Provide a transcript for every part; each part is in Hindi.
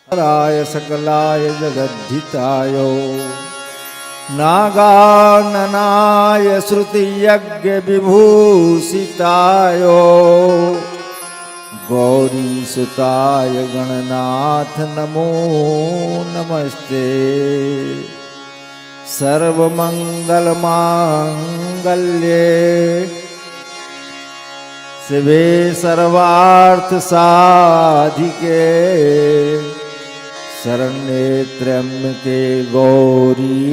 राय सकलाय जगद्धिताय नागाननाय श्रुतियज्ञ विभूषिताय गौरीसुताय गणनाथ नमो नमस्ते। सर्वमंगलमांगल्ये शिवे सर्वार्थ साधिके शरण्ये त्र्यंबके गौरी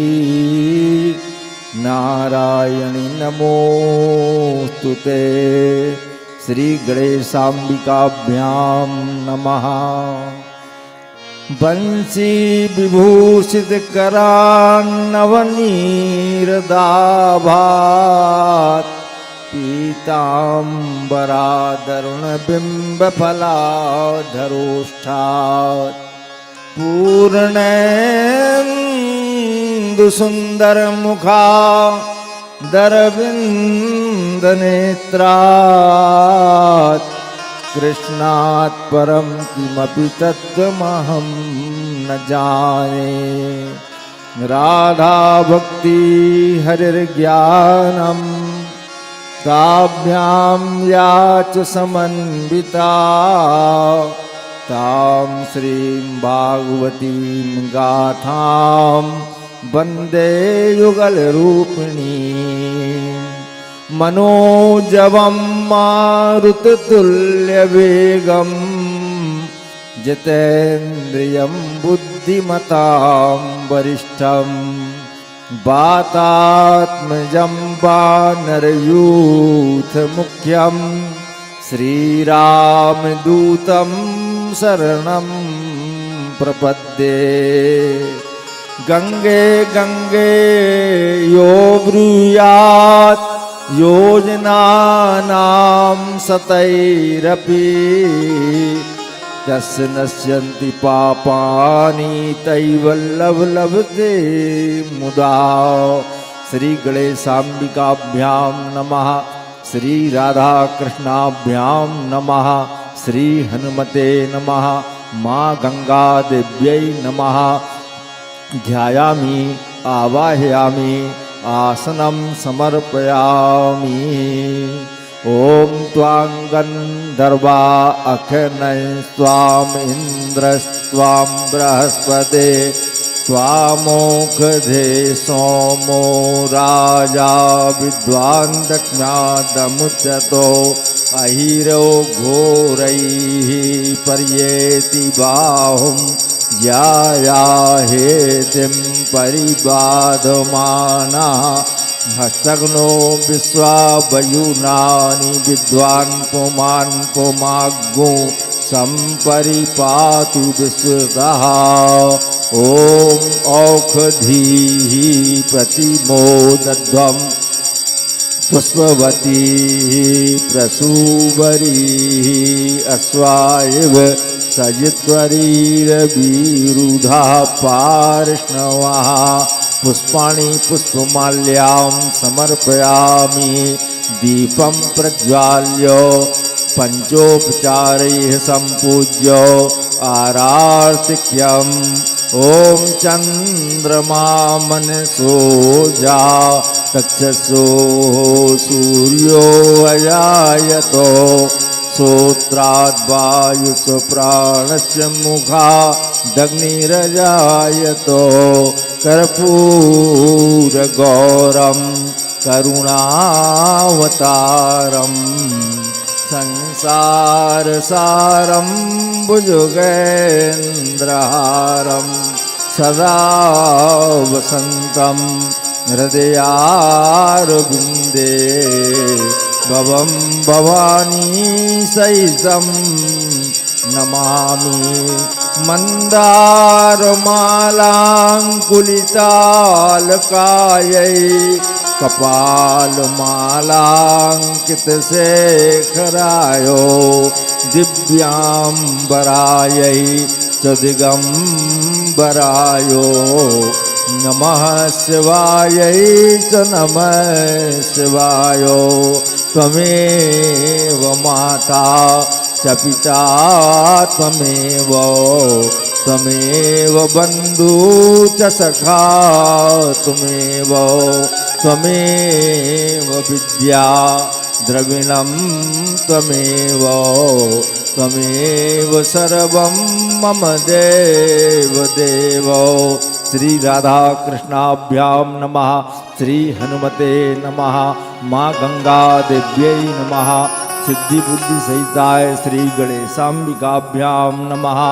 नारायणी नमोस्तुते। श्री गणेशाम्बिकाभ्यां नमः। बंसी विभूषित करान्नवनीरदाभात् पीताम्बरादरुण बिम्बफलाधरोष्ठात् पूर्णेन्दु सुंदर मुखा दरविंद नेत्रात् कृष्णात् परम किमपि तत्त्वमहं न जाने। राधा भक्ति हरिर्ज्ञानम् ताभ्यां या च समन्विता तां श्रीं भागवतीं गाथां वन्दे युगलरूपिणी। मनोजवं मारुततुल्यवेगं जितेन्द्रियं बुद्धिमतां वरिष्ठं वातात्मजं वानरयूथमुख्यं श्रीरामदूतं शरणं प्रपद्ये। गंगे गंगे यो ब्रूयात् योजनानां सतैरपि तस्य नश्यन्ति पापानि तैवल्लभलभते मुदा। श्री गणेशाम्बिकाभ्यां नमः। श्री राधा कृष्णाभ्यां नमः। श्री हनुमते नमः। माँ गंगा देव्यै नमः। ध्यायामि आवाहयामि आसनं समर्पयामि। ओम त्वां गन्धर्वा अखनयस्त्वां इन्द्रस्त्वां बृहस्पते त्वामोघधे सोमो राजा विद्वान् दक्ष्णादमुच्यतो अहिरो घोरैः पर्येति बाहुं यायाहेतिं परिबाधमानः हस्तग्नो विश्वावयुनानि विद्वान् पुमान् पुमाग्गो सम्परिपातु विश्वतः। ॐ औषधीः प्रतिमोदध्वं पुष्पवतीः प्रसूवरीः अश्वायव सजित्वरीरविरुधा पार्ष्णवः। पुष्पाणि पुष्पमाल्यां समर्पयामि। दीपं प्रज्वाल्य पंचोपचारैः सम्पूज्य आरार्तिक्यम्। ॐ चन्द्रमा मनसो जा तक्षसो सूर्यो अजायतो श्रोत्राद्वायुषो प्राणस्य मुखादग्निरजायतो कर्पूरगौरं करुणावतारं संसारसारं भुजगेन्द्रहारं सदा वसन्तं हृदयारविन्दे भवं भवानी सहितं नमामि। मन्दारमालाङ्कुलितालकायै कपालमालाङ्कितशेखरायो दिव्याम्बरायै च दिगम्बरायो नमः शिवायै च नमः शिवाय। त्वमेव माता च पिता त्वमेव त्वमेव बन्धु च सखा त्वमेव त्वमेव विद्या द्रविणं त्वमेव त्वमेव सर्वं मम देव देव। श्री राधा कृष्णाभ्यां नमः। श्री हनुमते नमः। माँ गंगा देव्यै नमः। सिद्धि बुद्धि सहिताय श्री गणेशाम्बिकाभ्यां नमः।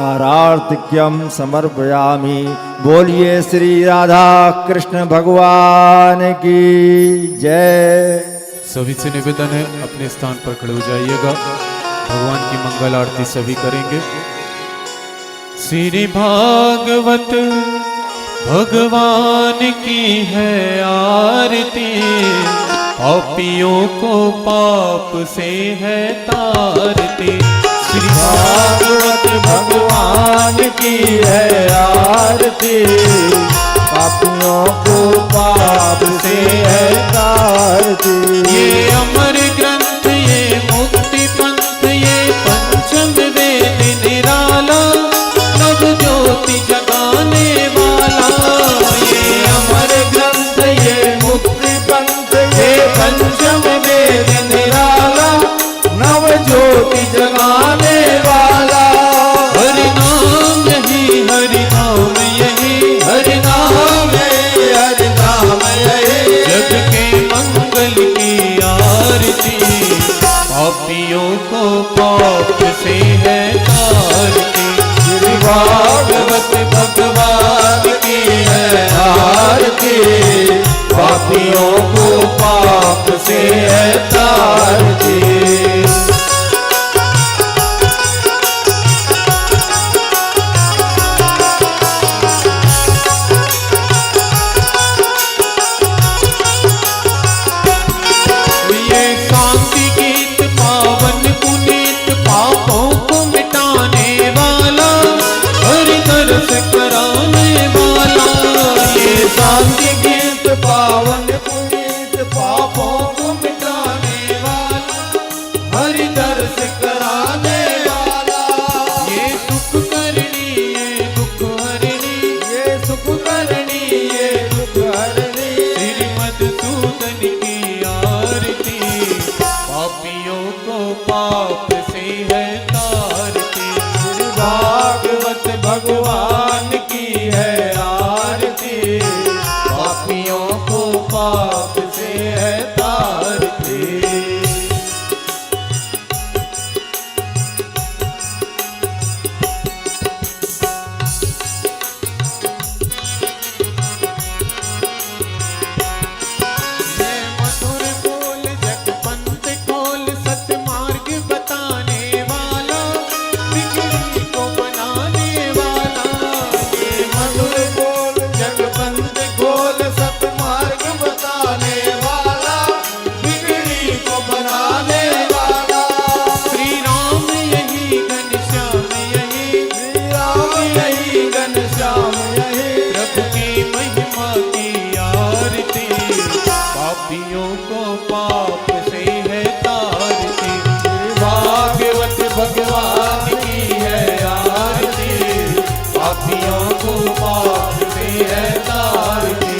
आरार्तिक्यं समर्पयामि। बोलिए श्री राधा कृष्ण भगवान की जय। सभी से निवेदन है अपने स्थान पर खड़े हो जाइएगा। भगवान की मंगल आरती सभी करेंगे। श्री भागवत भगवान की है आरती, पापियों को पाप से है तारती। श्री भागवत भगवान की है आरती, पापियों को पाप से है तारती। ये अमर ग्रंथ ये मुक्ति पंथ ये पंचम वेद निराला, नव ज्योति जगाने वाला। ये अमर ग्रंथ ये मुक्ति पंथ ये पंचम वेद निराला, नव ज्योति जगाने वाला। हरि नाम यही हरि नाम यही हरि नाम हरि नाम यही, जग के मंगल की आरती, पापियों को पाप से है तारती। श्री भागवत भगवान की है आरती, पापियों को पाप से है तारती। शांति गीत पावन पुनीत पापों को मिटाने वाला, हरि दर्श कराने वाला। ये सुख करनी ये दुख हरनी, ये सुख करनी ये दुख हरनी, श्री मधुसूदन की आरती, पापियों को पाप से है तारती। श्री भागवत भगवान की है आरती, पापियों को पाप से है तारती। ये मधुर बोल जगपंथ खोल सतमार्ग बताने वाला, बिगड़ी को बनाने वाला। ये मधुर बोल जगपंथ खोल सतमार्ग बताने वाला, बिगड़ी को बनाने वाला। श्री राम यही घनश्याम यही, श्री राम यही घनश्याम यही, प्रभु की महिमा की आरती, पापियों को पाप से है तारती। भागवत भगवान की है आरती, पापियों को पाप से है तारती।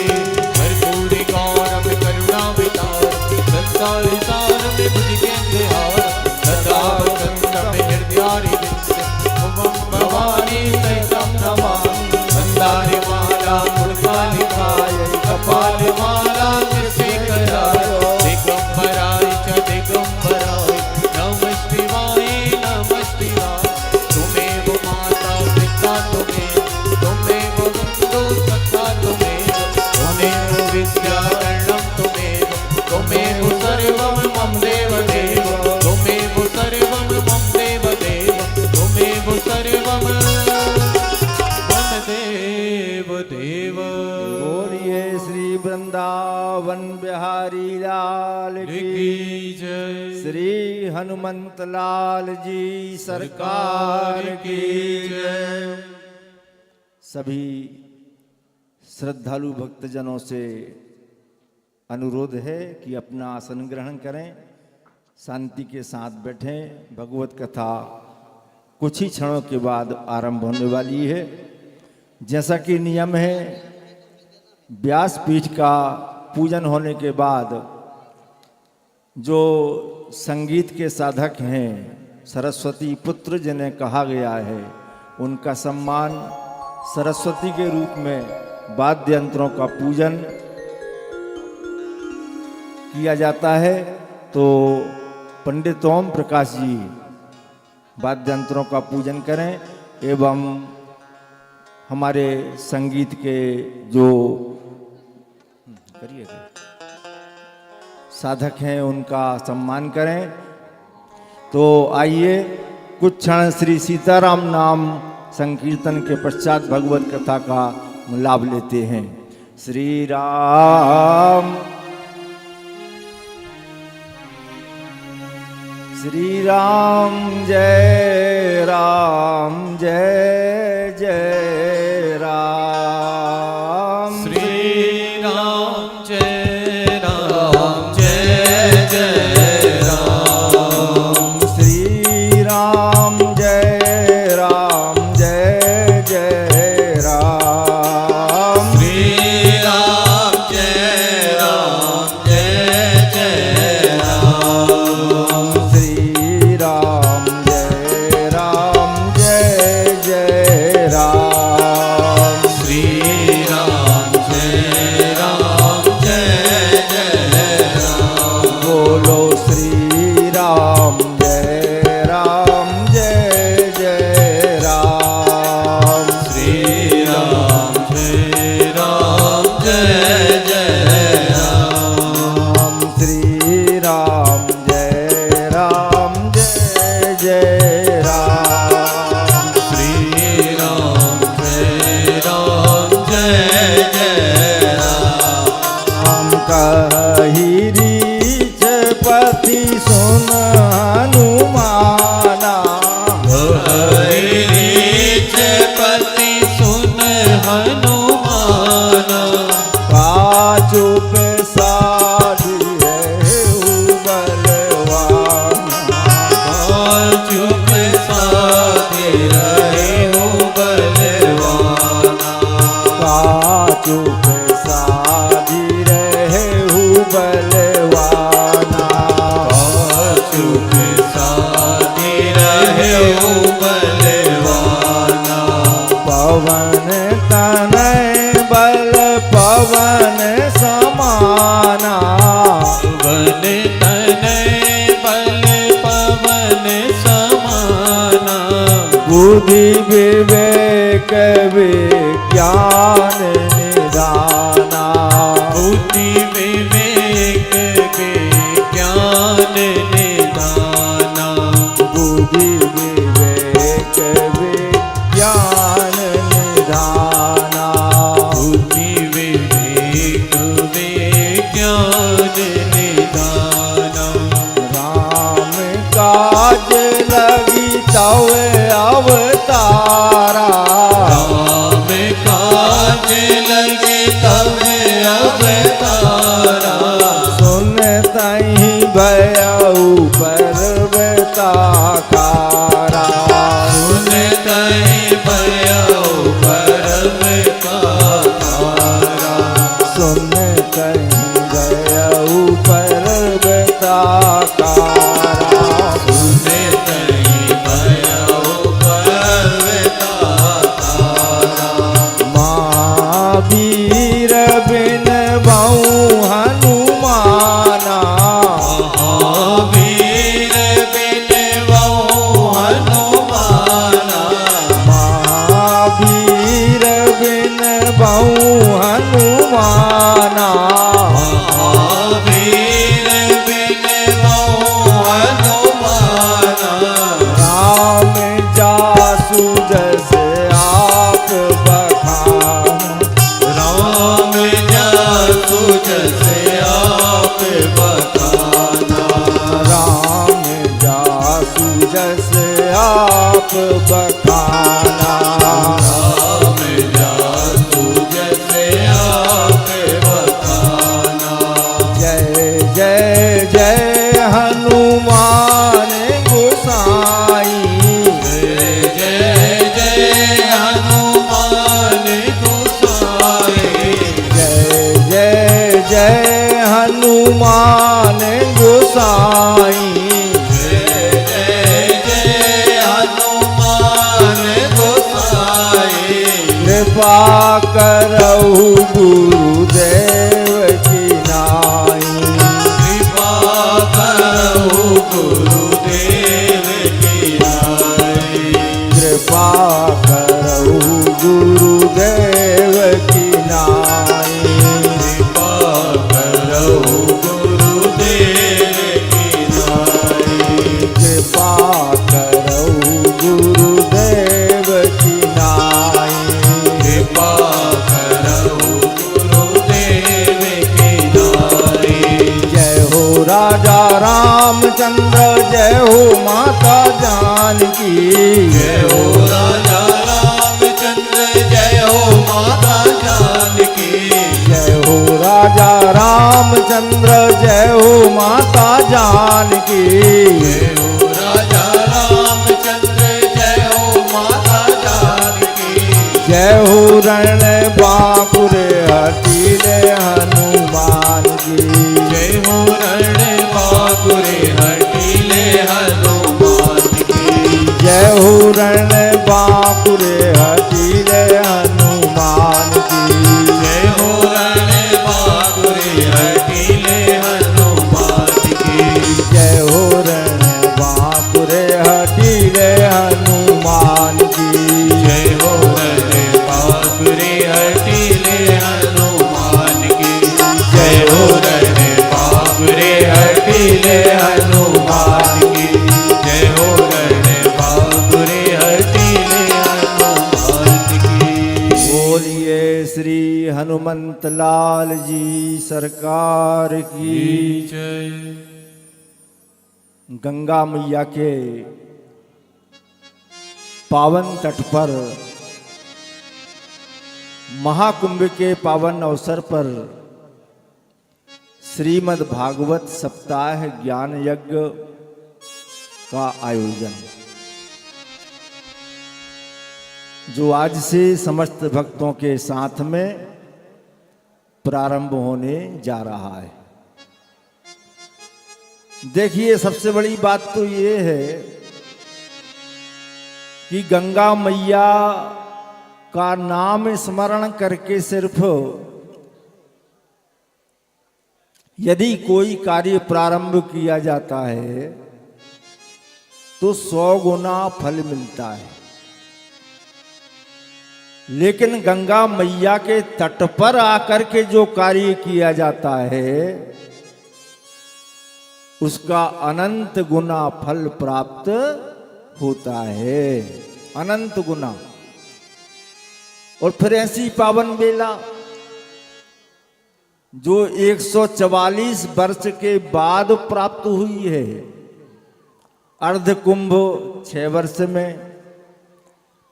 कर्पूर गौरव करुणावतार, संसार सार में बुझ के अंधेर, सदा वसंत में हृदयारि भवानी सहितं नमामि। मंदार माला मुरकाली खाय, कपाल माला कृषिकराय, दिगंबराय च दिगंबराय, नमः शिवाय नमः शिवाय। तुमेव माता पिता तुमेव बंधु सखा तुमेव विद्या कर्णं तुमेव सर्वं मम देव देव, तुमेव सर्वं मम देव देव, तुमेव सर्वं मम देव देव। बोलिए श्री वृंदावन बिहारी लाल की जय। श्री हनुमंत लाल जी सरकार की जय। सभी श्रद्धालु भक्तजनों से अनुरोध है कि अपना आसन ग्रहण करें, शांति के साथ बैठें, भगवत कथा कुछ ही क्षणों के बाद आरंभ होने वाली है। जैसा कि नियम है, व्यासपीठ का पूजन होने के बाद जो संगीत के साधक हैं, सरस्वती पुत्र जिन्हें कहा गया है, उनका सम्मान सरस्वती के रूप में वाद्य यंत्रों का पूजन किया जाता है। तो पंडित ओम प्रकाश जी वाद्य यंत्रों का पूजन करें एवं हमारे संगीत के जो साधक हैं उनका सम्मान करें। तो आइए कुछ क्षण श्री सीताराम नाम संकीर्तन के पश्चात भगवत कथा का लाभ लेते हैं। श्री राम श्री राम जय जय राम। श्री राम जय जय राम। श्री राम जय जय राम। श्री राम जय जय राम। श्री राम जय जय राम। श्री राम जय जय राम। बोलो श्री राम जय जय राम। श्री राम जय जय राम। श्री राम जय जय राम। श्री राम जय जय राम। हम कही रीच पति सुन हनुमाना। रीच पति सुन हनुमाना। काजू पे साधी है बलवाना। चुप साधे रहे हो बलवाना। काजू पे साधी रहे बलवाना। चुप साधे रहे हो बलवाना। पवन तनय बल पवन समाना। पवन तनय बल पवन समाना। बुद्धि विवेक विज्ञान निदाना। बुद्धि विवेक विज्ञान निदाना। बुद्धि विवेक विज्ञान निदाना। बुद्धि विवेक विज्ञान निदाना। राम काज लगी तव अवतारा। राम काज लगे तब अवतारा। सुन तही भयऊ पर्वता कारा। सुन तहि भयो परम कारा। सुन तही भयऊ पर्वता कारा। सुन तहि भयो परवता कारा। महावीर बिन बहु हनुमाना। महावीर बिन बहु हनुमाना। महावीर बिन बहु हनुमाना। महावीर बिन बहु हनुमाना। राम जासु जस आप बखान। राम जासु जैसे आप बखाना। राम जासु जस आप बखाना। राम जासु जैसे आप बखाना। जय जय जय हनुमान गोसाई। जय हनुमान गोसाई। कृपा करहु गुरुदेव की नाई। कृपा करहु गुरुदेव की नाई। कृपा करहु गुरुदेव की नाई। कृपा करहु गुरुदेव की नाई। कृपा करहु गुरुदेव की नाई। कृपा करहु गुरुदेव की नाई। जय हो राजा रामचंद्र, जय हो माता जानकी। जय हो राजा रामचंद्र, जय हो माता जानकी। जय हो राजा रामचंद्र, जय हो माता जानकी। जय हो राजा रामचंद्र, जय हो माता जानकी। जय हो रण बांकुर हठीले हनुमान जी। जय हो रण बांकुरे हठीले हनुमान की। जय हो रण बांकुर हठीले हनुमान की। जय हो रण बांकुरे हठीले हनुमान की। जय हो रण बांकुर हठीले हनुमान की। जय हो रण बांकुरे हठीले हनुमान की। जय हो रण बांकुरे हठीले हनुमान की। जय हो रण बांकुरे हठीले हनुमान की। बोलिए श्री हनुमंत लाल जी सरकार की। जय। गंगा मैया के पावन तट पर महाकुंभ के पावन अवसर पर श्रीमद् भागवत सप्ताह ज्ञान यज्ञ का आयोजन, जो आज से समस्त भक्तों के साथ में प्रारंभ होने जा रहा है। देखिए, सबसे बड़ी बात तो ये है कि गंगा मैया का नाम स्मरण करके सिर्फ यदि कोई कार्य प्रारंभ किया जाता है तो 100 गुना फल मिलता है। लेकिन गंगा मैया के तट पर आकर के जो कार्य किया जाता है उसका अनंत गुना फल प्राप्त होता है, अनंत गुना। और फिर ऐसी पावन बेला जो 144 वर्ष के बाद प्राप्त हुई है। अर्ध कुंभ 6 वर्ष में,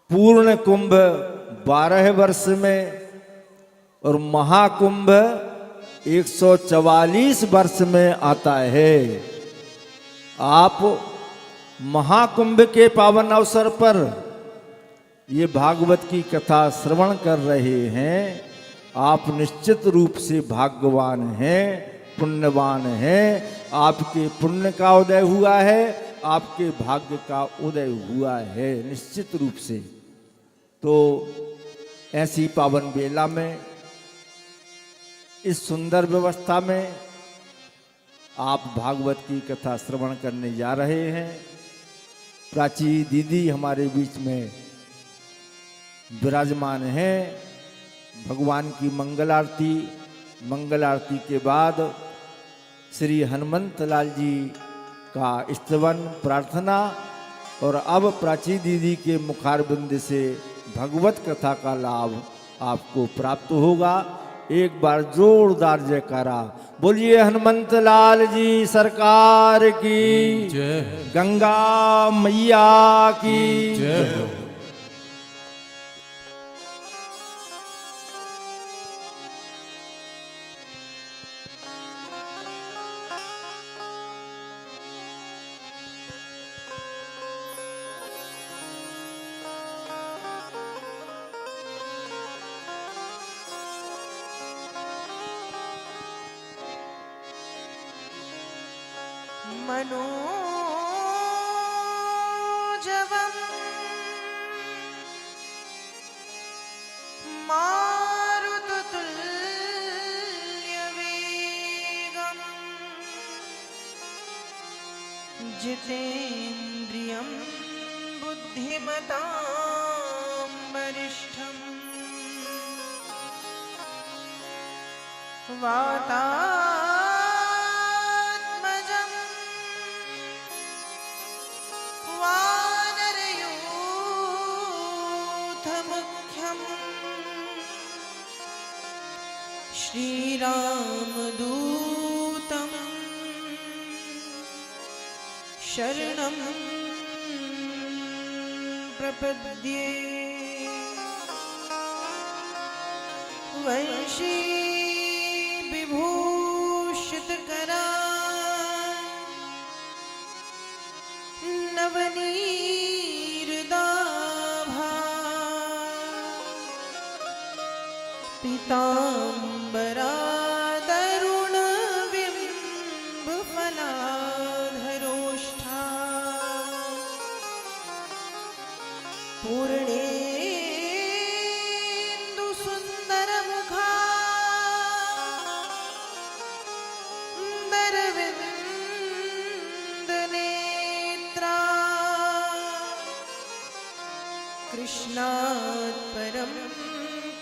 पूर्ण कुंभ 12 वर्ष में और महाकुंभ 144 वर्ष में आता है। आप महाकुंभ के पावन अवसर पर ये भागवत की कथा श्रवण कर रहे हैं। आप निश्चित रूप से भाग्यवान हैं, पुण्यवान हैं। आपके पुण्य का उदय हुआ है, आपके भाग्य का उदय हुआ है निश्चित रूप से। तो ऐसी पावन बेला में, इस सुंदर व्यवस्था में आप भागवत की कथा श्रवण करने जा रहे हैं। प्राची दीदी हमारे बीच में विराजमान हैं। भगवान की मंगल आरती के बाद श्री हनुमंत लाल जी का स्तवन प्रार्थना और अब प्राची दीदी के मुखारबिंद से भगवत कथा का लाभ आपको प्राप्त होगा। एक बार जोरदार जयकारा बोलिए हनुमंत लाल जी सरकार की जय। गंगा मैया की जय। मनोजवम् मारुततुल्यवेगम् जितेन्द्रियं बुद्धिमतां वरिष्ठम् वातात्मजं वानरयूथमुख्यम् श्रीरामदूतं शरणं प्रपद्ये वंशी विभूषितकरा नवनीरदाभा पीताम्बरा तरुणबिम्बफलाधरोष्ठा पूर्णेन्दुसुन्दरमुखा दरविन्दनेत्रा कृष्णात् परं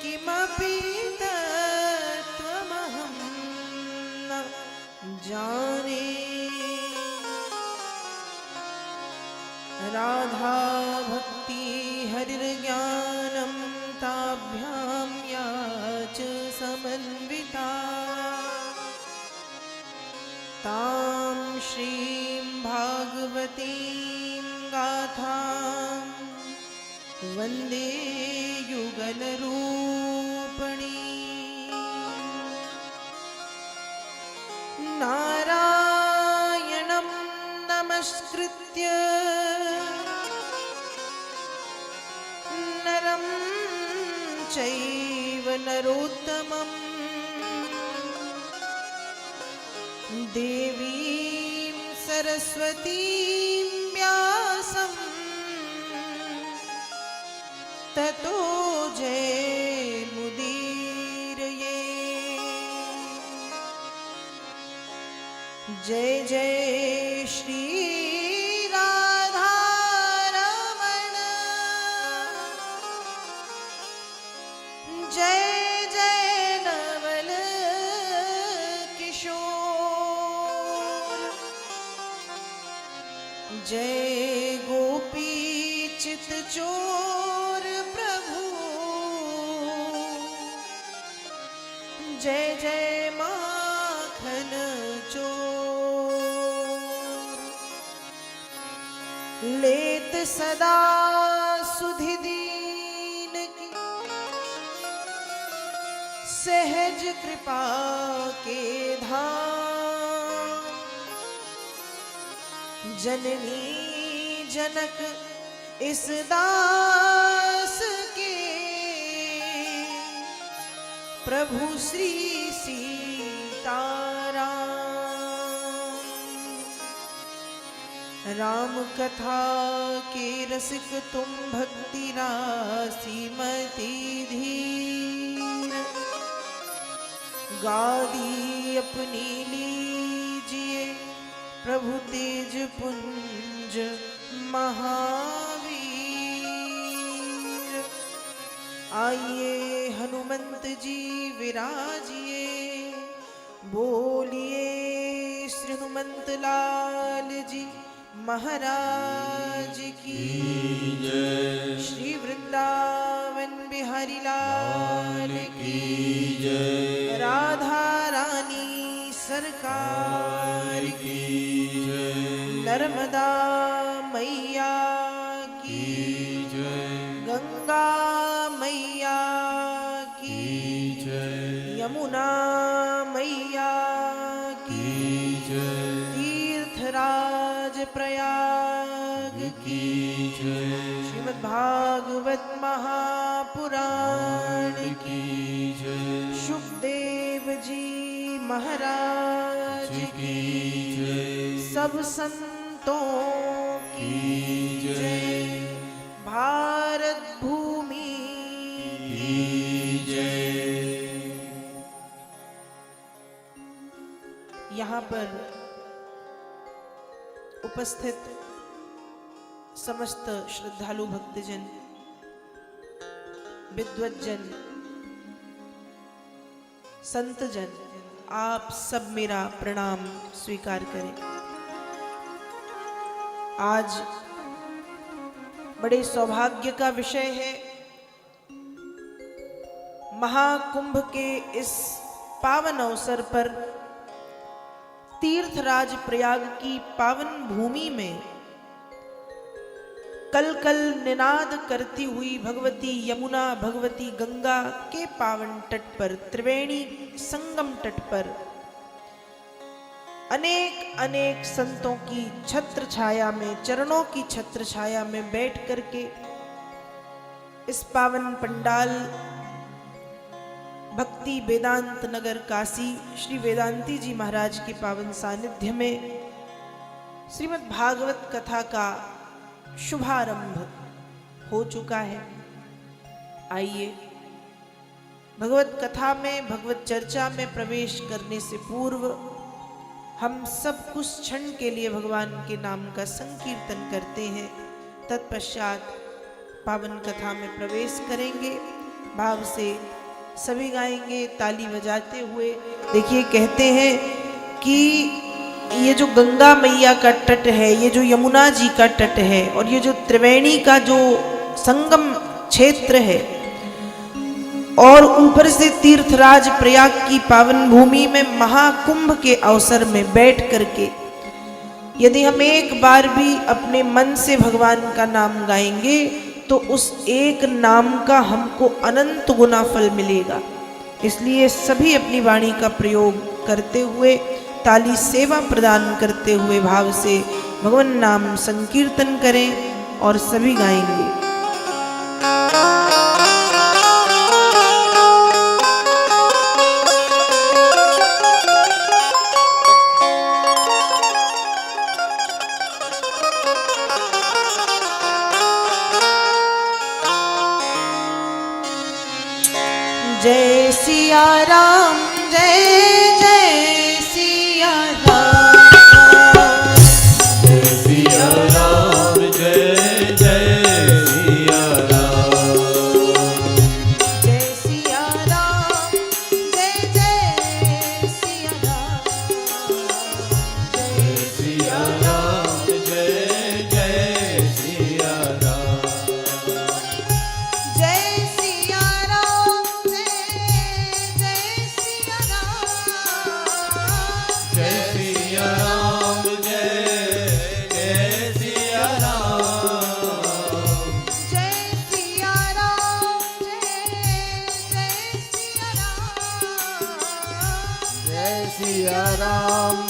किमपि तत्त्वमहं न जाने राधा भक्ति हरिर्ज्ञानं ताभ्यां या च समन्विता तां श्रीं भागवतीं गाथां वन्दे युगलरूपिणी नारायणं नमस्कृत्य नरं चैव नरोत्तमं देवीं सरस्वतीं व्यासं ततो जयमुदीरये। जय जय श्री राधारमण जय जय नवल किशोर जय गोपी चित चोर प्रभु जय जय माखन चोर लेत सदा सुधि दीन की सहज कृपा के धाम जननी जनक इस दास के प्रभु श्री सीताराम राम कथा के रसिक तुम भक्ति राशि मति धीर गादी अपनी लीजिए प्रभु तेज पुंज महावीर आइए हनुमंत जी विराजिए बोलिए श्री हनुमंत लाल जी महाराज की जय श्री वृंदावन बिहारी लाल की जय राधा रानी सरकार की जय नर्मदा मैया की जय गंगा मैया की जय यमुना मैया की जय तीर्थराज प्रयाग की जय श्रीमद् भागवत महापुराण की जय सुखदेव जी महाराज की जय, सब संतों की जय, भारत भूमि की जय। यहाँ पर उपस्थित समस्त श्रद्धालु भक्तजन, विद्वज्जन, संतजन, आप सब मेरा प्रणाम स्वीकार करें। आज बड़े सौभाग्य का विषय है। महाकुंभ के इस पावन अवसर पर तीर्थराज प्रयाग की पावन भूमि में कल कल निनाद करती हुई भगवती यमुना, भगवती गंगा के पावन तट पर, त्रिवेणी संगम तट पर अनेक अनेक संतों की छत्र छाया में, चरणों की छत्र छाया में बैठ करके इस पावन पंडाल भक्ति वेदांत नगर काशी श्री वेदांती जी महाराज के पावन सानिध्य में श्रीमद् भागवत कथा का शुभारंभ हो चुका है। आइए भगवत कथा में, भगवत चर्चा में प्रवेश करने से पूर्व हम सब कुछ क्षण के लिए भगवान के नाम का संकीर्तन करते हैं। तत्पश्चात पावन कथा में प्रवेश करेंगे। भाव से सभी गाएंगे ताली बजाते हुए। देखिए, कहते हैं कि ये जो गंगा मैया का तट है, ये जो यमुना जी का तट है और ये जो त्रिवेणी का जो संगम क्षेत्र है और ऊपर से तीर्थराज प्रयाग की पावन भूमि में महाकुंभ के अवसर में बैठ करके यदि हम एक बार भी अपने मन से भगवान का नाम गाएंगे तो उस एक नाम का हमको अनंत गुना फल मिलेगा। इसलिए सभी अपनी वाणी का प्रयोग करते हुए, ताली सेवा प्रदान करते हुए भाव से भगवान नाम संकीर्तन करें और सभी गाएंगे। जय सिया राम, जय जय सिया राम, जय सिया राम, जय जय सिया राम, जय सिया राम, जय जय सिया राम, जय सिया राम, जय जय सिया राम, जय सिया राम, जय जय सिया राम, जय सिया राम, जय सिया राम,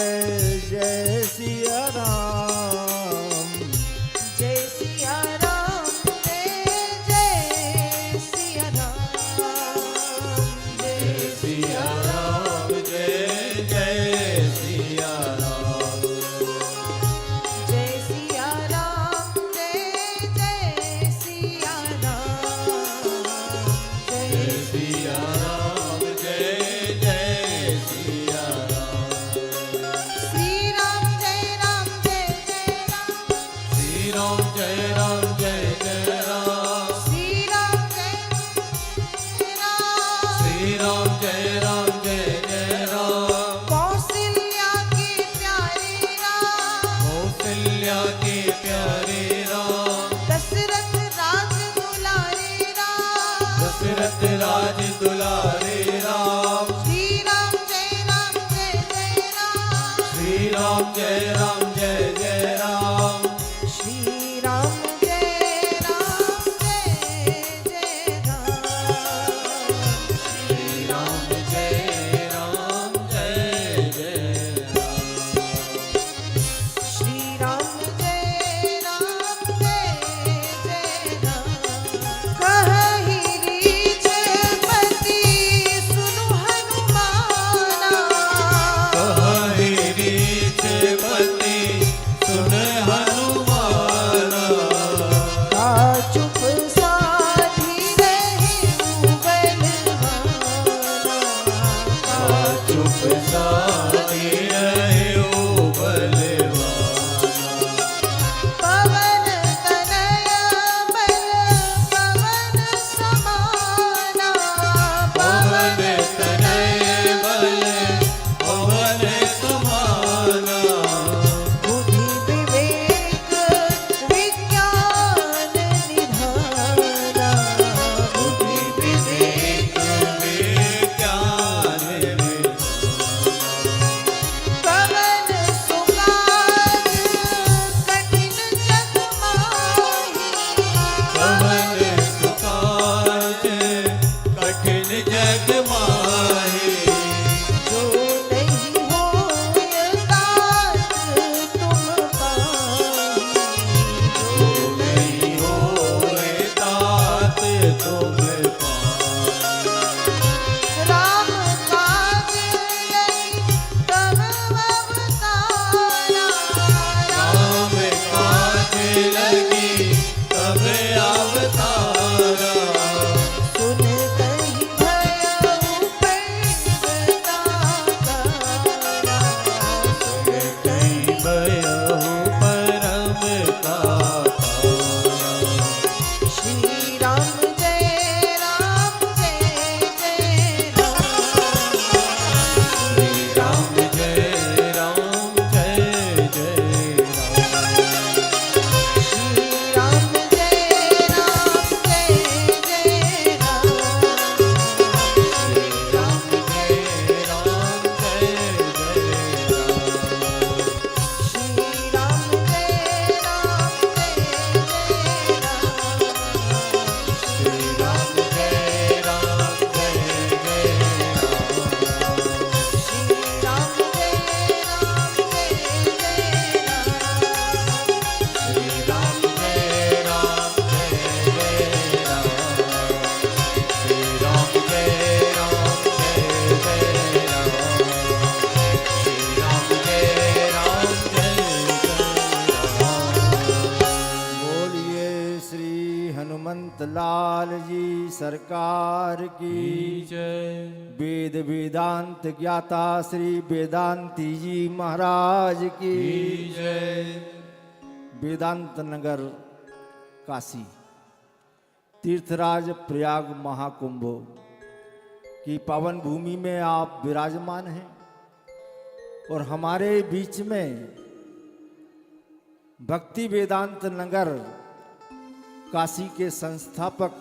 जय जय सिया राम, जय सिया राम, जय सिया राम, जय सिया राम, जय जय सिया राम, जय सिया राम, जय सिया राम, जय सिया राम, जय जय सिया राम, श्री राम जय राम, जय जय राम, श्री राम जय राम, जय जय राम, श्री राम जय राम, श्री राम जय राम, जय जय राम, कौशल्या के प्यारे राम, कौशल्या के प्यारे राम, दशरथ राज दुलारे राम, दशरथ राज दुलारे राम, श्री राम जय राम, जय जय राम, श्री राम जय राम, जय जय राम, श्री राम जय राम, जय जय राम, श्री राम जय राम, जय जय राम, श्री राम जय राम, जय जय राम। कहि रीछ पति सुनु हनुमाना, कह लाल जी सरकार की जय। वेद वेदांत ज्ञाता श्री वेदांती जी महाराज की जय। वेदांत नगर काशी तीर्थराज प्रयाग महाकुंभ की पावन भूमि में आप विराजमान हैं और हमारे बीच में भक्ति वेदांत नगर काशी के संस्थापक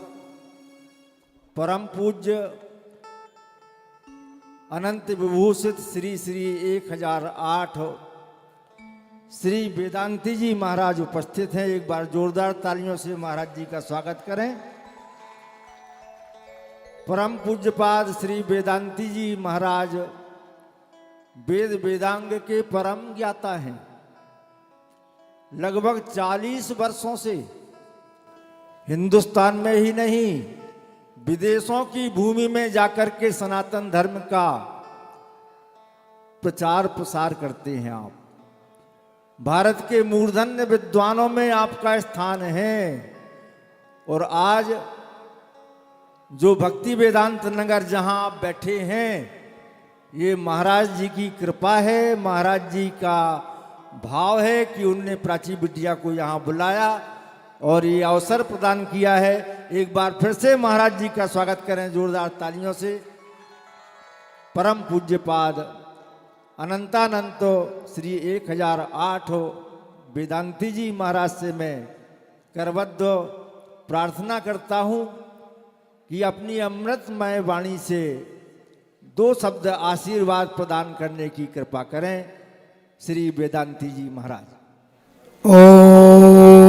परम पूज्य अनंत विभूषित श्री श्री 1008 श्री वेदांती जी महाराज उपस्थित हैं। एक बार जोरदार तालियों से महाराज जी का स्वागत करें। परम पूज्यपाद श्री वेदांती जी महाराज वेद वेदांग के परम ज्ञाता हैं। लगभग 40 वर्षों से हिंदुस्तान में ही नहीं विदेशों की भूमि में जाकर के सनातन धर्म का प्रचार प्रसार करते हैं। आप भारत के मूर्धन्य विद्वानों में आपका स्थान है और आज जो भक्ति वेदांत नगर जहां आप बैठे हैं ये महाराज जी की कृपा है, महाराज जी का भाव है कि उनने प्राची बिटिया को यहाँ बुलाया और ये अवसर प्रदान किया है। एक बार फिर से महाराज जी का स्वागत करें जोरदार तालियों से। परम पूज्यपाद अनंतानंतो श्री 1008 वेदांती जी महाराज से मैं करबद्ध प्रार्थना करता हूँ कि अपनी अमृतमय वाणी से 2 शब्द आशीर्वाद प्रदान करने की कृपा करें। श्री वेदांती जी महाराज। ओम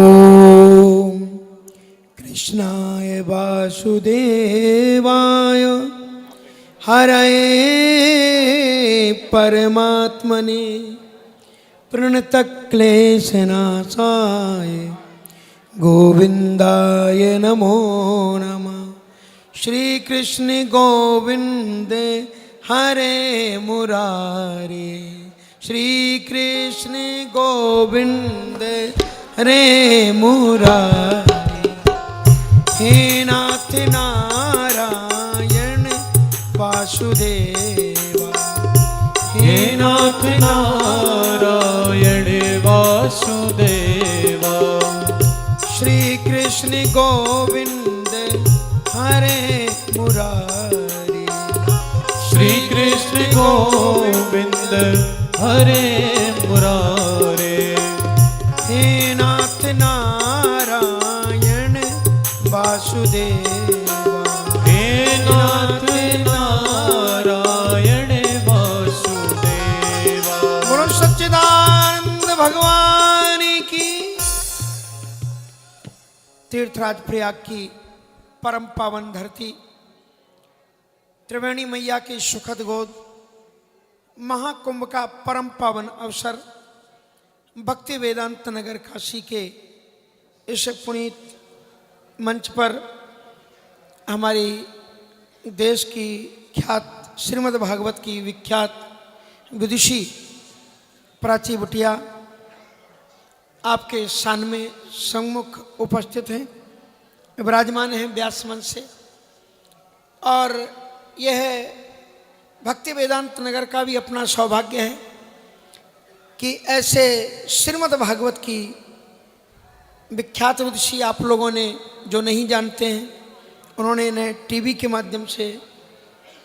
कृष्णाय वासुदेवाय हरये परमात्मने प्रणतक्लेशनाशाय गोविंदाय नमो नमः। श्री कृष्ण गोविंद हरे मुरारे, श्री कृष्ण गोविंद हरे मुरारे। हे नाथ नारायण वासुदेवा, हे नाथ नारायण वासुदेवा। श्री कृष्ण गोविंद हरे मुरारी, श्री कृष्ण गोविंद हरे मुरारे। हे नाथ नारायण वासुदेवा, हे नाथ नारायण वासुदेवा। बोलो सच्चिदानंद भगवान की। तीर्थराज प्रयाग की परम पावन धरती त्रिवेणी मैया की सुखद गोद महाकुंभ का परम पावन अवसर भक्ति वेदांत नगर काशी के इस पुनीत मंच पर हमारी देश की ख्यात श्रीमद् भागवत की विख्यात विदुषी प्राची बिटिया आपके सामने सम्मुख उपस्थित हैं, विराजमान हैं व्यास मंच से। और यह भक्ति वेदांत नगर का भी अपना सौभाग्य है कि ऐसे श्रीमद् भागवत की विख्यात विदुषी आप लोगों ने जो नहीं जानते हैं उन्होंने इन्हें टीवी के माध्यम से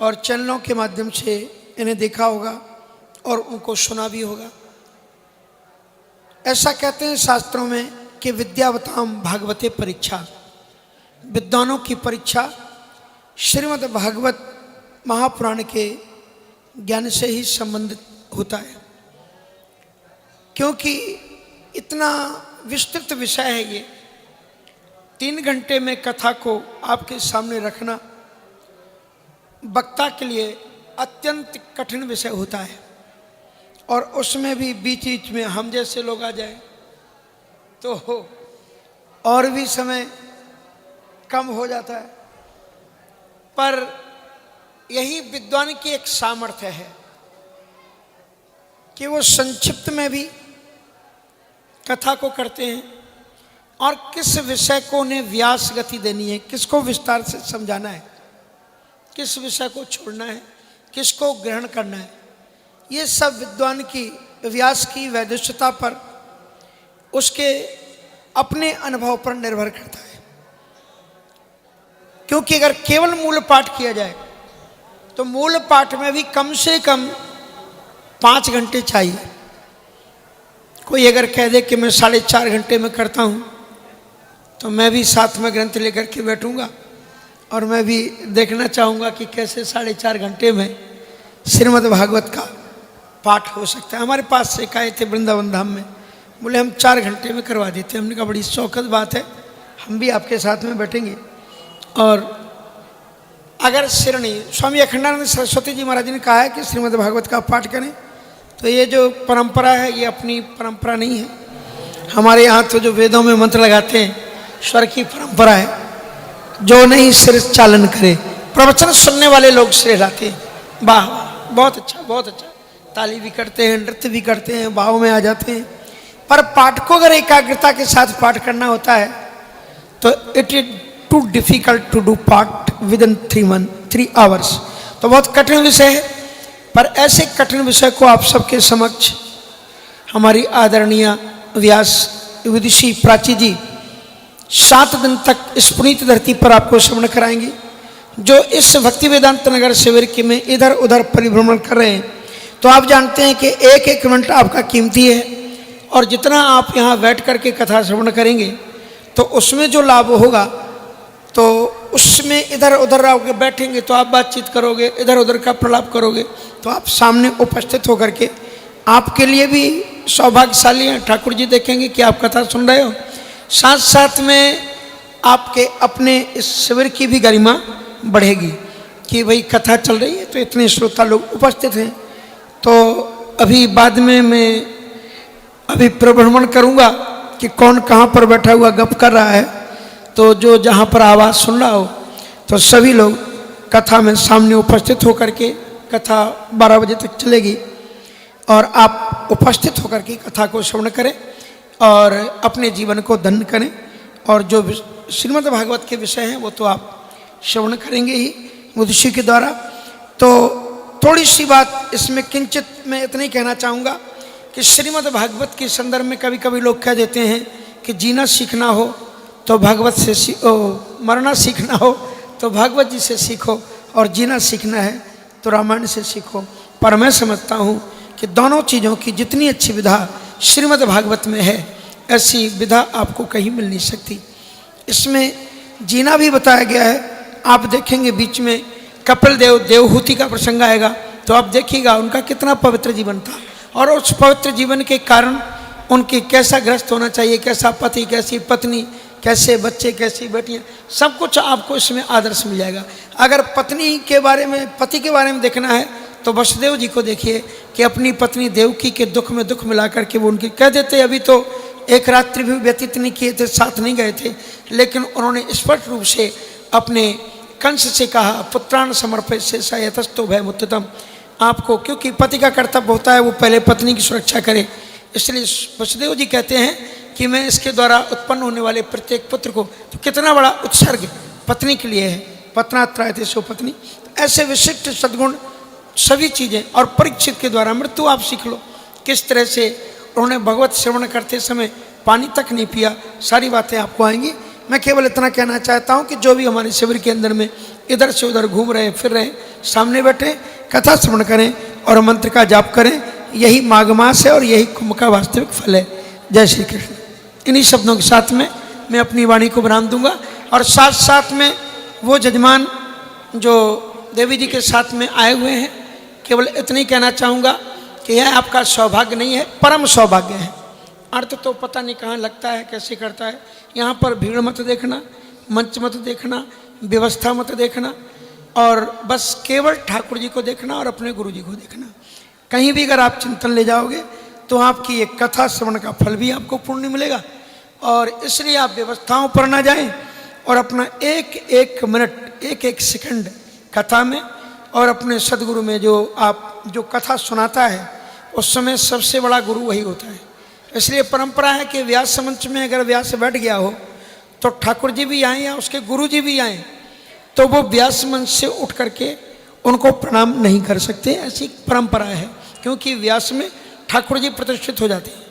और चैनलों के माध्यम से इन्हें देखा होगा और उनको सुना भी होगा। ऐसा कहते हैं शास्त्रों में कि विद्यावताम भागवते परीक्षा, विद्वानों की परीक्षा श्रीमद् भागवत महापुराण के ज्ञान से ही संबंधित होता है, क्योंकि इतना विस्तृत विषय है ये। 3 घंटे में कथा को आपके सामने रखना वक्ता के लिए अत्यंत कठिन विषय होता है, और उसमें भी बीच बीच में हम जैसे लोग आ जाए तो और भी समय कम हो जाता है। पर यही विद्वान की एक सामर्थ्य है कि वो संक्षिप्त में भी कथा को करते हैं और किस विषय को उन्हें व्यास गति देनी है, किसको विस्तार से समझाना है, किस विषय को छोड़ना है, किसको ग्रहण करना है, ये सब विद्वान की, व्यास की वैदुष्यता पर, उसके अपने अनुभव पर निर्भर करता है। क्योंकि अगर केवल मूल पाठ किया जाए तो मूल पाठ में भी कम से कम 5 घंटे चाहिए। कोई अगर कह दे कि मैं 4.5 घंटे में करता हूँ, तो मैं भी साथ में ग्रंथ लेकर के बैठूंगा और मैं भी देखना चाहूँगा कि कैसे 4.5 घंटे में श्रीमद् भागवत का पाठ हो सकता है। हमारे पास से आए थे वृंदावन धाम में, बोले हम 4 घंटे में करवा देते हैं। हमने कहा बड़ी शौकत बात है, हम भी आपके साथ में बैठेंगे। और अगर श्रेणी स्वामी अखंडानंद सरस्वती जी महाराज ने कहा है कि श्रीमद् भागवत का पाठ करें, तो ये जो परंपरा है ये अपनी परंपरा नहीं है। हमारे यहाँ तो जो वेदों में मंत्र लगाते हैं, स्वर की परंपरा है। जो नहीं सिर चालन करे, प्रवचन सुनने वाले लोग सिर लाते हैं। वाह वाह, बहुत अच्छा बहुत अच्छा, ताली भी करते हैं, नृत्य भी करते हैं, भाव में आ जाते हैं। पर पाठ को अगर एकाग्रता के साथ पाठ करना होता है तो it is too difficult to do part within 3 hours. तो बहुत कठिन विषय है। पर ऐसे कठिन विषय को आप सबके समक्ष हमारी आदरणीय व्यास विदुषी प्राची जी 7 दिन तक इस पुनीत धरती पर आपको श्रवण कराएंगी। जो इस भक्ति वेदांत नगर शिविर के में इधर उधर परिभ्रमण कर रहे हैं, तो आप जानते हैं कि एक मिनट आपका कीमती है, और जितना आप यहाँ बैठ करके कथा श्रवण करेंगे तो उसमें जो लाभ होगा, तो उसमें इधर उधर आप बैठेंगे तो आप बातचीत करोगे, इधर उधर का प्रलाप करोगे, तो आप सामने उपस्थित होकर के आपके लिए भी सौभाग्यशाली हैं। ठाकुर जी देखेंगे कि आप कथा सुन रहे हो, साथ साथ में आपके अपने इस शिविर की भी गरिमा बढ़ेगी कि भाई कथा चल रही है तो इतने श्रोता लोग उपस्थित हैं। तो अभी बाद में मैं अभी प्रभ्रमण करूँगा कि कौन कहाँ पर बैठा हुआ गप कर रहा है। तो जो जहाँ पर आवाज़ सुन रहा हो, तो सभी लोग कथा में सामने उपस्थित होकर के, कथा 12 बजे तक चलेगी, और आप उपस्थित होकर के कथा को श्रवण करें और अपने जीवन को धन्य करें। और जो श्रीमद् भागवत के विषय हैं वो तो आप श्रवण करेंगे ही विदुषी के द्वारा। तो थोड़ी सी बात इसमें किंचित मैं इतना ही कहना चाहूँगा कि श्रीमद् भागवत के संदर्भ में कभी कभी लोग कह देते हैं कि जीना सीखना हो तो भागवत से मरना सीखना हो तो भागवत जी से सीखो, और जीना सीखना है तो रामायण से सीखो। पर मैं समझता हूँ कि दोनों चीज़ों की जितनी अच्छी विधा श्रीमद् भागवत में है, ऐसी विधा आपको कहीं मिल नहीं सकती। इसमें जीना भी बताया गया है। आप देखेंगे बीच में कपिल देव देवहूति का प्रसंग आएगा, तो आप देखिएगा उनका कितना पवित्र जीवन था, और उस पवित्र जीवन के कारण उनके कैसा गृहस्थ होना चाहिए, कैसा पति, कैसी पत्नी, कैसे बच्चे, कैसी बेटियां, सब कुछ आपको इसमें आदर्श मिल जाएगा। अगर पत्नी के बारे में, पति के बारे में देखना है तो वसुदेव जी को देखिए कि अपनी पत्नी देवकी के दुख में दुख मिला करके वो उनकी कह देते, अभी तो एक रात्रि भी व्यतीत नहीं किए थे, साथ नहीं गए थे, लेकिन उन्होंने स्पष्ट रूप से अपने कंस से कहा, पुत्रान समर्पित से सयतस्तो भय मुत्तम। आपको, क्योंकि पति का कर्तव्य होता है वो पहले पत्नी की सुरक्षा करे, इसलिए वसुदेव जी कहते हैं कि मैं इसके द्वारा उत्पन्न होने वाले प्रत्येक पुत्र को, तो कितना बड़ा उत्सर्ग पत्नी के लिए है, पत्नात्रायते सो पत्नी। ऐसे विशिष्ट सद्गुण सभी चीज़ें, और परीक्षित के द्वारा मृत्यु आप सीख लो, किस तरह से उन्होंने भगवत श्रवण करते समय पानी तक नहीं पिया, सारी बातें आपको आएंगी। मैं केवल इतना कहना चाहता हूँ कि जो भी हमारे शिविर के अंदर में इधर से उधर घूम रहे फिर रहे, सामने बैठे कथा श्रवण करें और मंत्र का जाप करें, यही माघ मास है और यही कुंभ का वास्तविक फल है। जय श्री कृष्ण। इन्हीं शब्दों के साथ में मैं अपनी वाणी को विराम दूंगा, और साथ साथ में वो जजमान जो देवी जी के साथ में आए हुए हैं, केवल इतना ही कहना चाहूँगा कि यह आपका सौभाग्य नहीं है, परम सौभाग्य है। अर्थ तो पता नहीं कहाँ लगता है, कैसे करता है। यहाँ पर भीड़ मत देखना, मंच मत देखना, व्यवस्था मत देखना, और बस केवल ठाकुर जी को देखना और अपने गुरु जी को देखना। कहीं भी अगर आप चिंतन ले जाओगे तो आपकी एक कथा श्रवण का फल भी आपको पूर्ण मिलेगा। और इसलिए आप व्यवस्थाओं पर ना जाएं, और अपना एक एक मिनट, एक एक सेकंड कथा में और अपने सदगुरु में, जो आप जो कथा सुनाता है उस समय सबसे बड़ा गुरु वही होता है। इसलिए परंपरा है कि व्यास मंच में अगर व्यास बैठ गया हो तो ठाकुर जी भी आए या उसके गुरु जी भी आए तो वो व्यास मंच से उठ करके उनको प्रणाम नहीं कर सकते। ऐसी परंपरा है, क्योंकि व्यास में ठाकुर जी प्रतिष्ठित हो जाते हैं।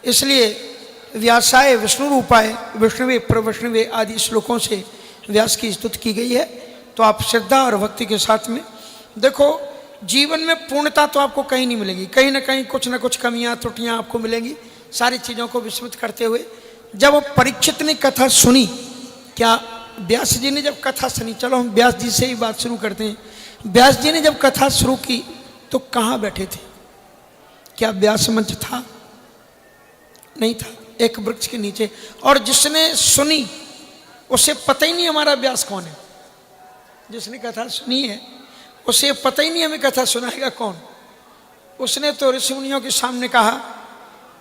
इसलिए व्यासाय विष्णु रूपाय विष्णुवे प्रविष्णुवे आदि श्लोकों से व्यास की स्तुति की गई है। तो आप श्रद्धा और भक्ति के साथ में देखो, जीवन में पूर्णता तो आपको कहीं नहीं मिलेगी, कहीं ना कहीं कुछ ना कुछ कमियां त्रुटियां आपको मिलेंगी। सारी चीज़ों को विस्मृत करते हुए जब परीक्षित ने कथा सुनी, क्या व्यास जी ने जब कथा सुनी, चलो हम व्यास जी से ही बात शुरू करते हैं। व्यास जी ने जब कथा शुरू की तो कहाँ बैठे थे? क्या व्यास मंच था? नहीं था, एक वृक्ष के नीचे। और जिसने सुनी उसे पता ही नहीं हमारा व्यास कौन है। जिसने कथा सुनी है उसे पता ही नहीं हमें कथा सुनाएगा कौन। उसने तो ऋषि मुनियों के सामने कहा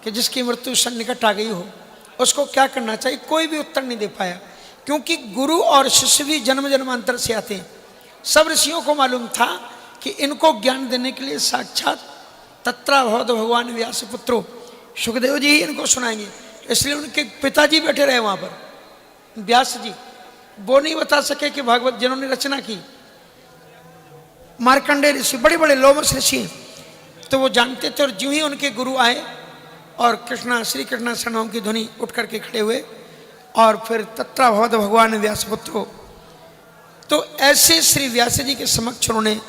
कि जिसकी मृत्यु सन्निकट आ गई हो उसको क्या करना चाहिए, कोई भी उत्तर नहीं दे पाया, क्योंकि गुरु और शिष्य भी जन्म जन्मांतर से आते हैं। सब ऋषियों को मालूम था कि इनको ज्ञान देने के लिए साक्षात तत्राभवत भगवान व्यास पुत्रो सुखदेव जी ही इनको सुनाएंगे। इसलिए उनके पिताजी बैठे रहे वहाँ पर, व्यास जी। वो नहीं बता सके कि भागवत जिन्होंने रचना की, मार्कंडेय ऋषि, बड़े बड़े लोमस ऋषि, तो वो जानते थे। और जो ही उनके गुरु आए और कृष्णा श्री कृष्णा शरणों की ध्वनि उठ करके खड़े हुए और फिर तत्राभवत भगवान व्यास पुत्रो, तो ऐसे श्री व्यास जी के समक्ष उन्होंने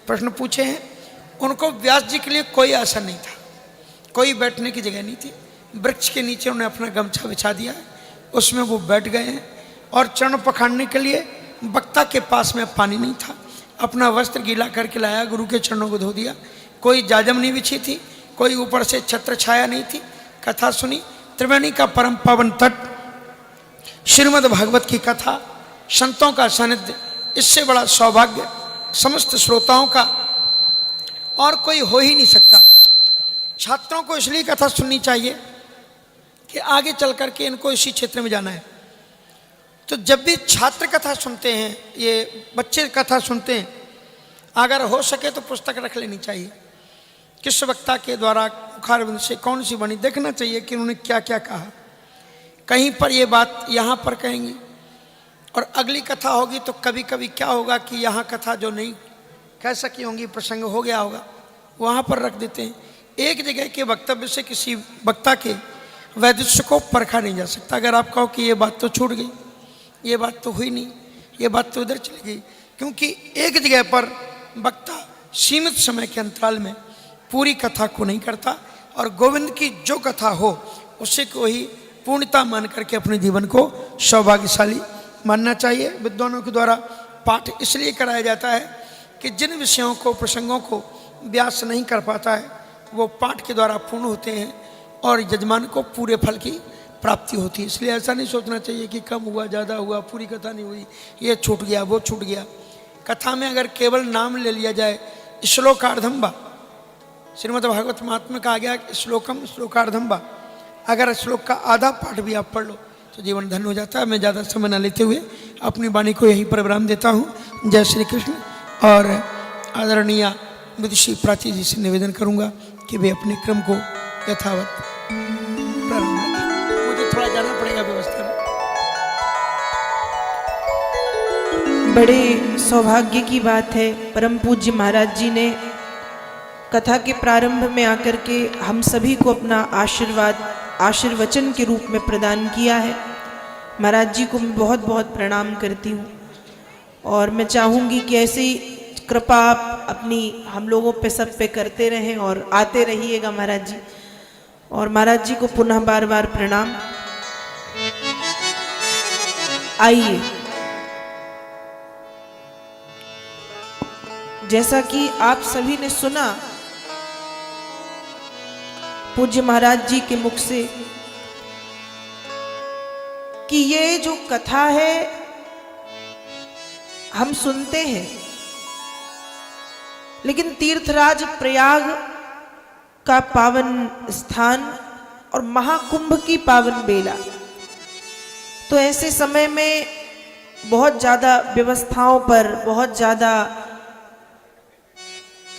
प्रश्न पूछे हैं। उनको व्यास जी के लिए कोई आसन नहीं था, कोई बैठने की जगह नहीं थी। वृक्ष के नीचे उन्होंने अपना गमछा बिछा दिया, उसमें वो बैठ गए हैं। और चरण पखाड़ने के लिए वक्ता के पास में पानी नहीं था, अपना वस्त्र गीला करके लाया, गुरु के चरणों को धो दिया। कोई जाजम नहीं बिछी थी, कोई ऊपर से छत्र छाया नहीं थी। कथा सुनी, त्रिवेणी का परम पावन तट, श्रीमद् भागवत की कथा, संतों का सानिध्य, इससे बड़ा सौभाग्य समस्त श्रोताओं का और कोई हो ही नहीं सकता। छात्रों को इसलिए कथा सुननी चाहिए कि आगे चल करके इनको इसी क्षेत्र में जाना है। तो जब भी छात्र कथा सुनते हैं, ये बच्चे कथा सुनते हैं, अगर हो सके तो पुस्तक रख लेनी चाहिए। किस वक्ता के द्वारा मुखारबिंद से कौन सी वाणी, देखना चाहिए कि उन्होंने क्या क्या कहा। कहीं पर ये बात यहाँ पर कहेंगी और अगली कथा होगी तो कभी कभी क्या होगा कि यहाँ कथा जो नहीं कह सकी होंगी, प्रसंग हो गया होगा, वहाँ पर रख देते हैं। एक जगह के वक्तव्य से किसी वक्ता के वैदुष्य को परखा नहीं जा सकता। अगर आप कहो कि ये बात तो छूट गई, ये बात तो हुई नहीं, ये बात तो उधर चली गई, क्योंकि एक जगह पर वक्ता सीमित समय के अंतराल में पूरी कथा को नहीं करता और गोविंद की जो कथा हो उसे को ही पूर्णता मान करके अपने जीवन को सौभाग्यशाली मानना चाहिए। विद्वानों के द्वारा पाठ इसलिए कराया जाता है कि जिन विषयों को, प्रसंगों को व्यास नहीं कर पाता है वो पाठ के द्वारा पूर्ण होते हैं और यजमान को पूरे फल की प्राप्ति होती है। इसलिए ऐसा नहीं सोचना चाहिए कि कम हुआ, ज़्यादा हुआ, पूरी कथा नहीं हुई, ये छूट गया, वो छूट गया। कथा में अगर केवल नाम ले लिया जाए, श्लोकार्धम्बा, श्रीमद् भागवत महात्मा कहा गया श्लोकम श्लोकार्धम्बा, अगर श्लोक का आधा पाठ भी आप पढ़ लो तो जीवन धन्य हो जाता है। मैं ज़्यादा समय न लेते हुए अपनी वाणी को यहीं पर विराम देता हूँ। जय श्री कृष्ण। और आदरणीय विदुषी प्राची जी से निवेदन करूँगा कि वे अपने क्रम को यथावत प्रारंभ करें। मुझे थोड़ा जाना पड़ेगा व्यवस्था में। बड़े सौभाग्य की बात है, परम पूज्य महाराज जी ने कथा के प्रारंभ में आकर के हम सभी को अपना आशीर्वाद आशीर्वचन के रूप में प्रदान किया है। महाराज जी को मैं बहुत बहुत प्रणाम करती हूँ और मैं चाहूँगी कि ऐसे ही कृपा आप अपनी हम लोगों पे सब पे करते रहें और आते रहिएगा महाराज जी। और महाराज जी को पुनः बार बार प्रणाम। आइए, जैसा कि आप सभी ने सुना पूज्य महाराज जी के मुख से कि ये जो कथा है हम सुनते हैं, लेकिन तीर्थराज प्रयाग का पावन स्थान और महाकुंभ की पावन बेला, तो ऐसे समय में बहुत ज़्यादा व्यवस्थाओं पर, बहुत ज़्यादा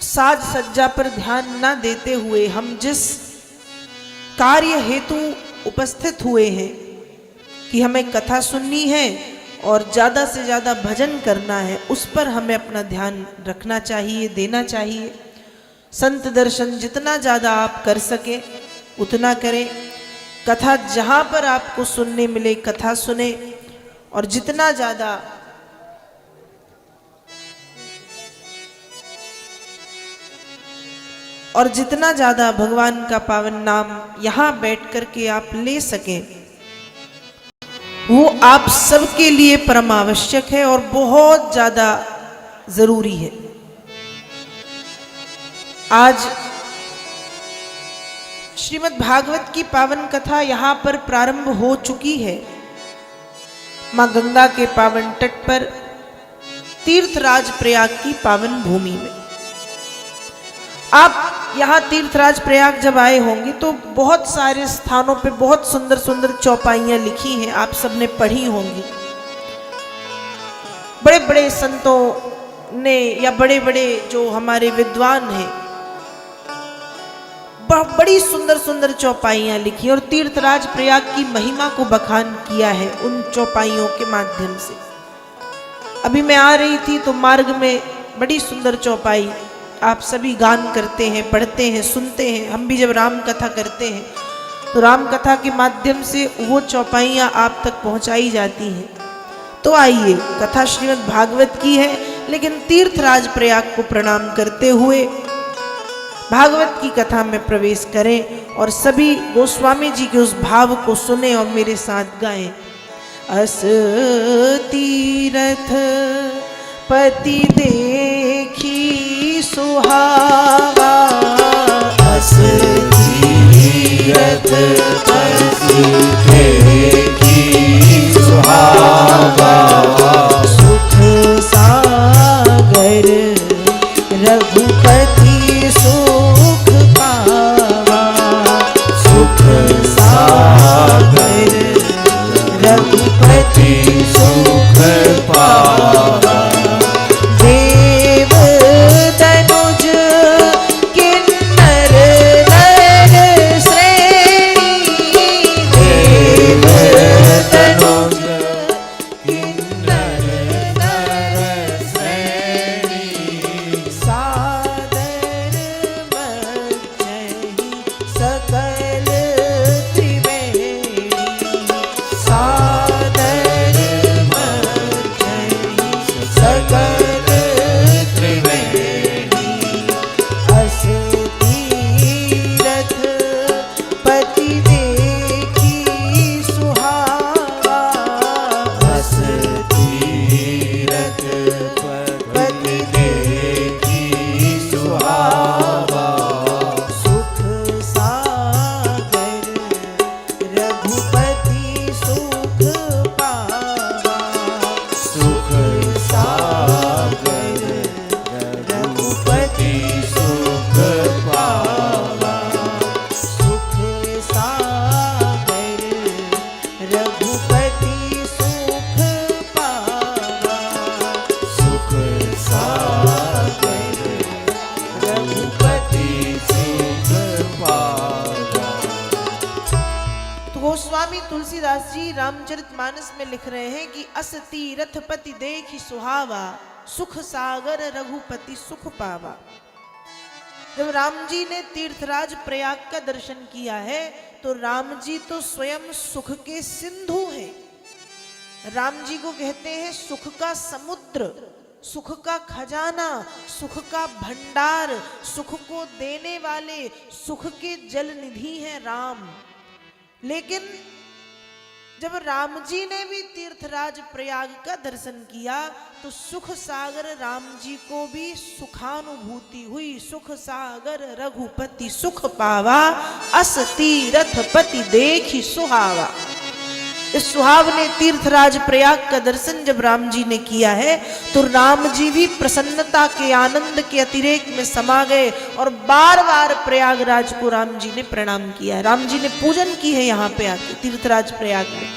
साज सज्जा पर ध्यान न देते हुए हम जिस कार्य हेतु उपस्थित हुए हैं कि हमें कथा सुननी है और ज़्यादा से ज़्यादा भजन करना है, उस पर हमें अपना ध्यान रखना चाहिए, देना चाहिए। संत दर्शन जितना ज़्यादा आप कर सके उतना करें। कथा जहाँ पर आपको सुनने मिले कथा सुने, और जितना ज़्यादा भगवान का पावन नाम यहाँ बैठ कर के आप ले सकें, वो आप सबके लिए परम आवश्यक है और बहुत ज़्यादा ज़रूरी है। आज श्रीमद् भागवत की पावन कथा यहाँ पर प्रारंभ हो चुकी है। माँ गंगा के पावन तट पर तीर्थराज प्रयाग की पावन भूमि में। आप यहाँ तीर्थराज प्रयाग जब आए होंगे तो बहुत सारे स्थानों पे बहुत सुंदर सुंदर चौपाइयाँ लिखी हैं, आप सबने पढ़ी होंगी। बड़े बड़े संतों ने या बड़े बड़े जो हमारे विद्वान हैं, बड़ी सुंदर सुंदर चौपाइयाँ लिखी और तीर्थराज प्रयाग की महिमा को बखान किया है उन चौपाइयों के माध्यम से। अभी मैं आ रही थी तो मार्ग में बड़ी सुंदर चौपाई आप सभी गान करते हैं, पढ़ते हैं, सुनते हैं। हम भी जब राम कथा करते हैं तो राम कथा के माध्यम से वो चौपाइयाँ आप तक पहुँचाई जाती हैं। तो आइए, कथा श्रीमद् भागवत की है, लेकिन तीर्थराज प्रयाग को प्रणाम करते हुए भागवत की कथा में प्रवेश करें और सभी गोस्वामी जी के उस भाव को सुने और मेरे साथ गाएं। अस तीरथ पति देखी सुहावा, अस तीरथ पति देखी सुहावा, सुख सागर रघुपति सुख पावा, सुख सागर रघुपति सुख पावा। देव तनुज किन्नर नर श्रेणी, देव तनुज किन्नर नर श्रेणी, सादर मज्जहि सकल त्रिवेणी, सादर मज्जहि सकल त्रिवेणी। अस तीरथ पति देखी सुहावा, अस तीरथ पति देखी सुहावा, सुख सागर रघुपति सुख पावा, सुख सागर रघुपति सुख पावा, सुख सागर रघुपति सुख पावा, सुख सागर रघुपति सुख पावा। तो गोस्वामी तुलसीदास जी रामचरितमानस में लिख रहे हैं कि अस तीरथ पति देखि सुहावा, सुख सागर रघुपति सुख पावा। जब राम जी ने तीर्थराज प्रयाग का दर्शन किया है तो राम जी तो स्वयं सुख के सिंधु हैं। राम जी को कहते हैं सुख का समुद्र, सुख का खजाना, सुख का भंडार, सुख को देने वाले, सुख के जल निधि हैं राम। लेकिन जब राम जी ने भी तीर्थराज प्रयाग का दर्शन किया तो सुख सागर राम जी को भी सुखानुभूति हुई। सुख सागर रघुपति सुख पावा, अस तीरथ पति देखी सुहावा। इस सुहावने तीर्थराज प्रयाग का दर्शन जब राम जी ने किया है तो राम जी भी प्रसन्नता के आनंद के अतिरेक में समा गए और बार बार प्रयागराज को राम जी ने प्रणाम किया है। राम जी ने पूजन की है यहाँ पे आके तीर्थराज प्रयाग में।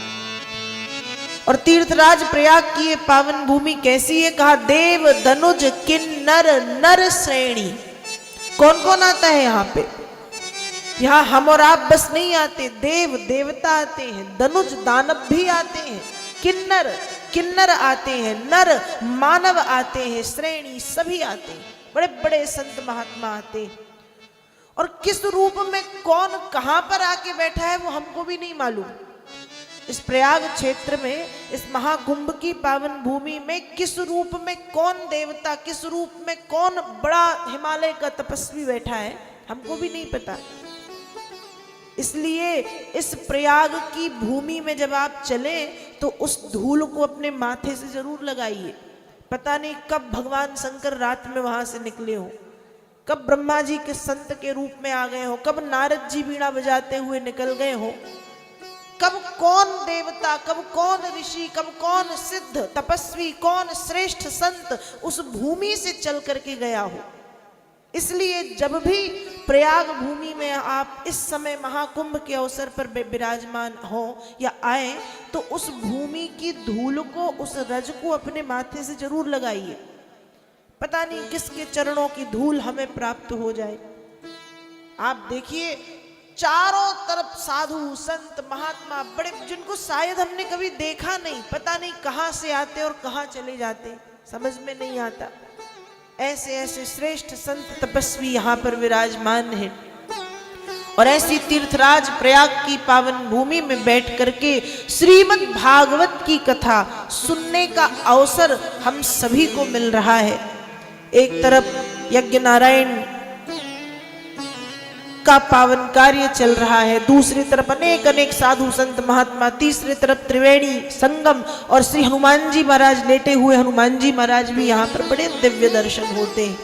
और तीर्थराज प्रयाग की ये पावन भूमि कैसी है? कहा देव धनुज किन्नर नर श्रेणी। कौन कौन आता है यहाँ पे? यहाँ हम और आप बस नहीं आते, देव देवता आते हैं, धनुज दानव भी आते हैं, किन्नर किन्नर आते हैं, नर मानव आते हैं, श्रेणी सभी आते हैं, बड़े बड़े संत महात्मा आते हैं। और किस रूप में कौन कहां पर आके बैठा है वो हमको भी नहीं मालूम। इस प्रयाग क्षेत्र में, इस महाकुंभ की पावन भूमि में किस रूप में कौन देवता, किस रूप में कौन बड़ा हिमालय का तपस्वी बैठा है हमको भी नहीं पता। इसलिए इस प्रयाग की भूमि में जब आप चलें तो उस धूल को अपने माथे से जरूर लगाइए। पता नहीं कब भगवान शंकर रात में वहां से निकले हो, कब ब्रह्मा जी के संत के रूप में आ गए हो, कब नारद जी वीणा बजाते हुए निकल गए हो, कब कौन देवता, कब कौन ऋषि, कब कौन सिद्ध तपस्वी, कौन श्रेष्ठ संत उस भूमि से चल करके गया हो। इसलिए जब भी प्रयाग भूमि में आप इस समय महाकुंभ के अवसर पर विराजमान हो या आए तो उस भूमि की धूल को, उस रज को अपने माथे से जरूर लगाइए। पता नहीं किसके चरणों की धूल हमें प्राप्त हो जाए। आप देखिए चारों तरफ साधु संत महात्मा बड़े, जिनको शायद हमने कभी देखा नहीं, पता नहीं कहां से आते और कहां चले जाते, समझ में नहीं आता। ऐसे ऐसे श्रेष्ठ संत तपस्वी यहाँ पर विराजमान हैं। और ऐसी तीर्थराज प्रयाग की पावन भूमि में बैठ करके श्रीमद् भागवत की कथा सुनने का अवसर हम सभी को मिल रहा है। एक तरफ यज्ञ नारायण का पावन कार्य चल रहा है, दूसरी तरफ अनेक अनेक साधु संत महात्मा, तीसरी तरफ त्रिवेणी संगम और श्री हनुमान जी महाराज, लेटे हुए हनुमान जी महाराज भी यहाँ पर बड़े दिव्य दर्शन होते हैं।